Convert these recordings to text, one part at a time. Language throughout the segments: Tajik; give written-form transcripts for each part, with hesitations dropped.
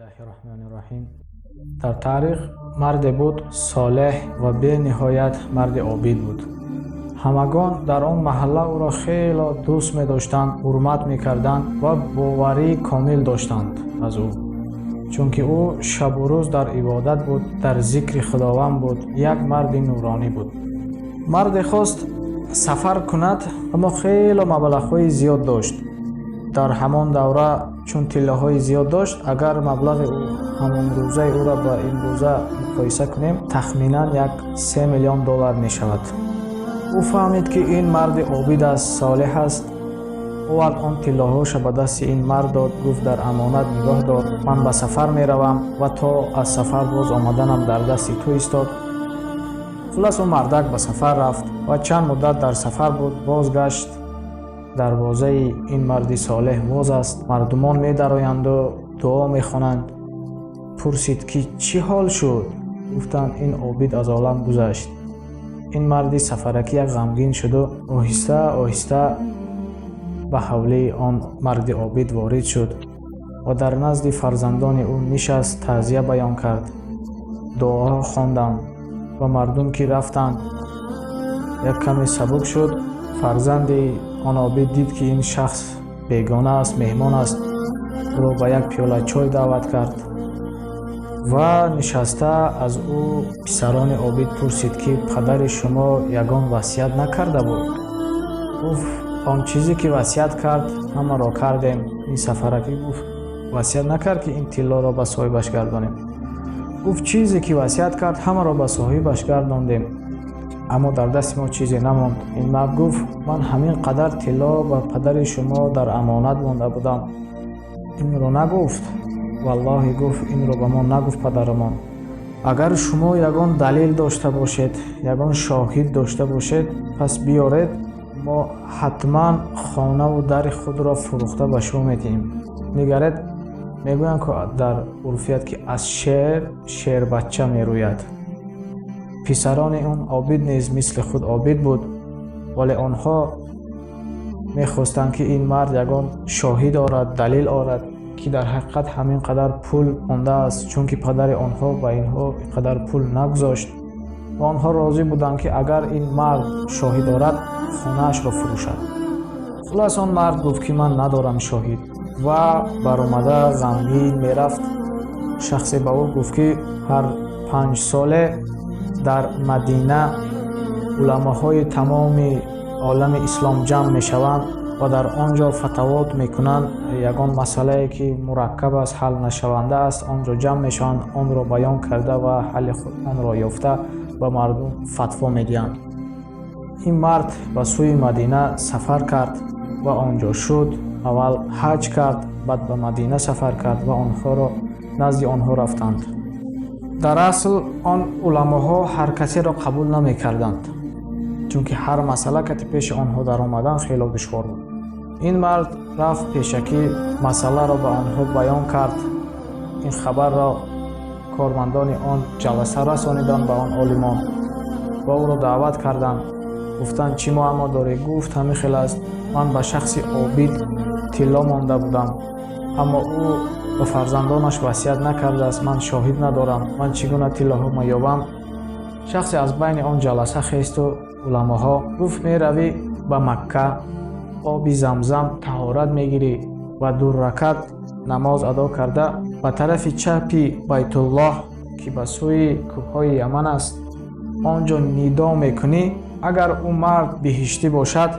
Бисмиллаҳир-раҳмонир-раҳим. Дар таърих марде буд солеҳ ва бениҳоят марди обид буд. Ҳамагон дар он маҳалла ӯро хело дӯст медоштанд, ҳурмат мекарданд ва боварии комил доштанд аз ӯ. Чунки ӯ шабу рӯз дар ибодат буд, дар зикри Худованд буд, як марди нуронӣ буд. Марде хост сафар кунад, аммо хело маблағҳои зиёд дошт. Дар ҳамон давра чун тиллаҳои зиёд дошт, агар маблағи ӯ ҳамонрӯзаи ӯро ба имрӯза муқоиса кунем, тахминан як $3 миллион мешавад. ӯ фаҳмид, ки ин марди обид аст, солеҳ аст. ӯ он тиллаҳоша ба дасти ин мард дод, гуфт дар амонат нигоҳ дор, ман ба сафар меравам ва то аз сафар боз омаданам дар дасти ту истод. хулас ӯ мардак ба сафар рафт ва чанд муддат дар сафар буд, бозгашт. дарвозаи ин марди солеҳ воз аст, мардумон медароянду дуо мехонанд. пурсид, ки чӣ ҳол шуд? гуфтанд, ин обид аз олам гузашт. ин марди сафаракӣ як ғамгин шуду оҳиста оҳиста ба ҳавлии он марди обид ворид шуд ва дар назди фарзандони ӯ нишаст, таъзия баён кард, дуоҳо хонданд ва мардум ки рафтанд. як каме сабук шуд. фарзанди он обид дид, ки ин шахс бегона аст, меҳмон аст. ӯро ба як пиёла чой даъват кард ва нишаста аз ӯ писарони обид пурсид, ки падари шумо ягон васият накарда буд? гуфт, он чизе ки васият кард, ҳамаро кардем. ин сафаракӣ гуфт, васият накард, ки ин тиллоро ба соҳибаш гардонем. гуфт, чизе ки васият кард, ҳамаро ба соҳибаш гардондем, аммо дар дасти мо чизе намонд. ин мард гуфт, ман ҳамин қадар тилло ба падари шумо дар амонат монда будам. инро нагуфт. валлоҳи гуфт, инро ба мо нагуфт падарамон. агар шумо ягон далел дошта бошед, ягон шоҳид дошта бошед, пас биёред, мо ҳатман хонаву дари худро фурӯхта ба шумо медиҳем. нигаред, мегӯянд, ки дар урфият, ки аз шербача мерӯяд. писарони он обид низ мисли худ обид буд, вале онҳо мехостанд, ки ин мард ягон шоҳид орад, далил орад, ки дар ҳақиқат ҳамин қадар пул мондааст, чунки падари онҳо ба инҳо ин қадар пул нагузошт. ва онҳо розӣ буданд, ки агар ин мард шоҳид орад, хонаашро фурӯшад. хулас он мард гуфт, ки ман надорам шоҳид ва баромада ғамгин мерафт. шахсе ба ӯ гуфт, ки ҳар 5 соле дар Мадина уламоҳои тамоми олами ислом ҷамъ мешаванд ва дар он ҷо фатавот мекунанд. ягон масъалае ки мураккаб аст, ҳал нашаванда аст, он ҷо ҷамъ мешаванд, онро баён карда ва ҳалли онро ёфта ба мардум фатво медиҳанд. ин мард ба сӯи Мадина сафар кард ва он ҷо шуд. аввал ҳаҷ кард, баъд ба Мадина сафар кард ва онҳоро назди онҳо рафтанд. дар асл он уламоҳо ҳар касеро қабул намекарданд, чунки ҳар масъала кати пеши онҳо даромадан хело душвор буд. ин мард рафт пешакӣ масъаларо ба онҳо баён кард. ин хабарро кормандони он ҷаласа расониданд ба он олимон ва ӯро даъват карданд. гуфтанд, чӣ муаммо дорӣ? гуфт, ҳамин хел аст. ман ба шахси обид тилло монда будам, аммо ӯ ба фарзандонаш васият накардааст. ман шоҳид надорам. ман чӣ гуна тиллоҳоро ёбам? шахсе аз байни он ҷаласа хесту уламоҳо гуфт, меравӣ ба Макка, оби Замзам таҳорат мегирӣ ва 2 ракат намоз адо карда ба тарафи чапи Байтуллоҳ, ки ба сӯи кӯҳҳои Яман аст, он ҷо нидо мекунӣ. агар ӯ мард биҳиштӣ бошад,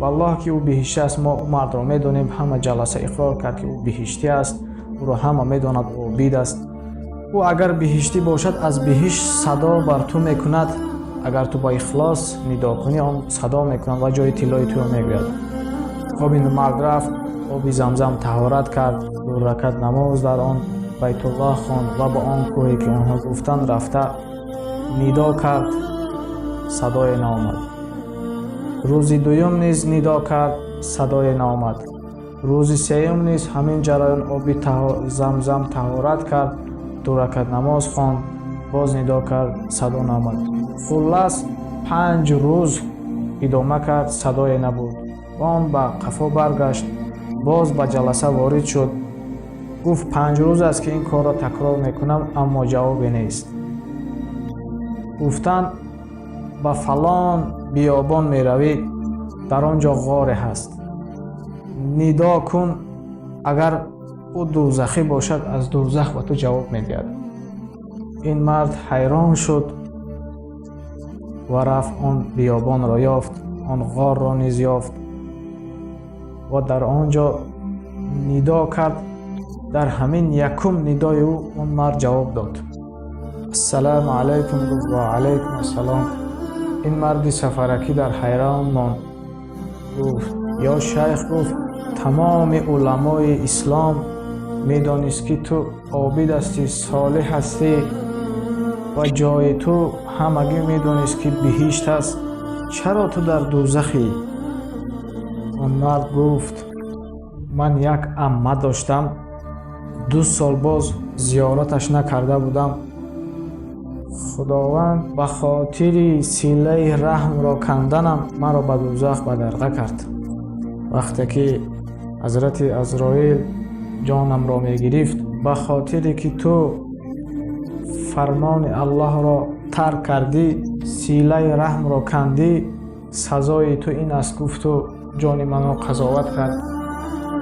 валлоҳ ки ӯ биҳиштӣ аст, мо ӯ мардро медонем. ҳама ҷаласа иқрор кард, ки ӯ биҳиштӣ аст. ӯро ҳама медонад обид аст. ӯ агар биҳиштӣ бошад, аз биҳишт садо бар ту мекунад. агар ту ба ихлос нидо кунӣ, он садо мекунад ва ҷои тиллои туро мегӯяд. хоб ин мард рафт, оби Замзам таҳорат кард, 2 ракат намоз дар он Байтуллоҳ хонд ва ба он кӯҳе, ки онҳо гуфтанд, рафта нидо кард. садое наомад. рӯзи дуюм низ нидо кард, садое наомад. рӯзи сеюм низ ҳамин ҷараён оби Замзам таҳорат кард, 2 ракат намоз хонд, боз нидо кард, садо наомад. хуллас 5 рӯз идома кард, садое набуд. он ба қафо баргашт, боз ба ҷаласа ворид шуд. گفت 5 روز است که این کار را تکرار میکنم اما جوابی نیست. گفتند به فلان بیابان میروی، در آنجا غاری هست، ندا کن، اگر او دوزخی باشد از دوزخ به تو جواب میدهد. این مرد حیران شد و رفت آن بیابان را یافت، آن غار را نیز یافت و در آنجا ندا کرد. در همین یکم ندای او اون مرد جواب داد. السلام علیکم گفت. و علیکم السلام. این مرد سفرکی در حیران ماند. گفت یا شیخ، گفت تمام علمای اسلام میدانست که تو عابد هستی، صالح هستی و جای تو همگی میدانست که بهشت است، چرا تو در دوزخی؟ اون مرد گفت من یک عمه داشتم، 2 سال باز زیارتش نکرده بودم. خداوند به خاطر صله رحم را کندنم مرا به دوزخ بدرقه کرد. وقتی که حضرت عزرائیل جانم را می گرفت، به خاطر که تو فرمان الله را ترک کردی، صله رحم را کندی، سزای تو این است گفت و جان من را قضاوت کرد.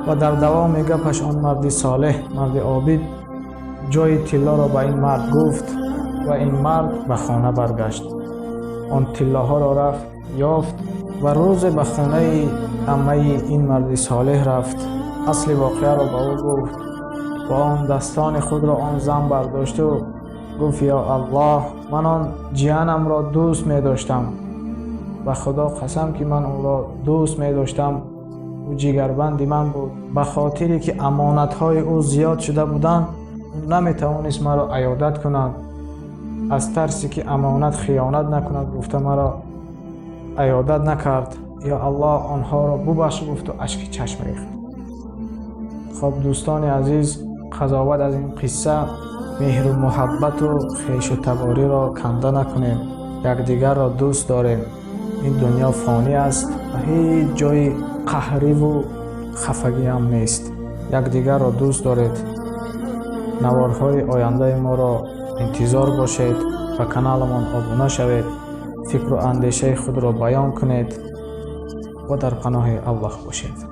و در دوام گپش آن مرد صالح، مرد عابد، جای طلا را به این مرد گفت و این مرد به خانه برگشت. آن طلاها را رفت یافت و روز به خانه عمه این مرد صالح رفت. اصل واقعه را به او گفت و آن دستان خود را آن زن برداشت و گفت یا الله، من آن جیانم را دوست می داشتم، به خدا قسم که من اون را دوست می داشتم، او جگربند من بود. به خاطری که امانت های او زیاد شده بودند نمی توانست مرا عیادت کند. از ترسی که امانت خیانت نکند گفته مرا عیادت نکرد. یا الله آنها را ببخش گفت و اشک چشم ریخت. خب دوستان عزیز، قضاوت از این قصه مهر و محبت و خویش و تباری را کنده نکنیم، یکدیگر را دوست داریم. این دنیا فانی است و هیچ جای قهری و خفگی هم نیست. یکدیگر را دوست دارید. نوارهای آینده ما را انتظار باشید و کانالمان ابونه شوید. فکر و اندیشه خود را بیان کنید و در پناه الله باشید.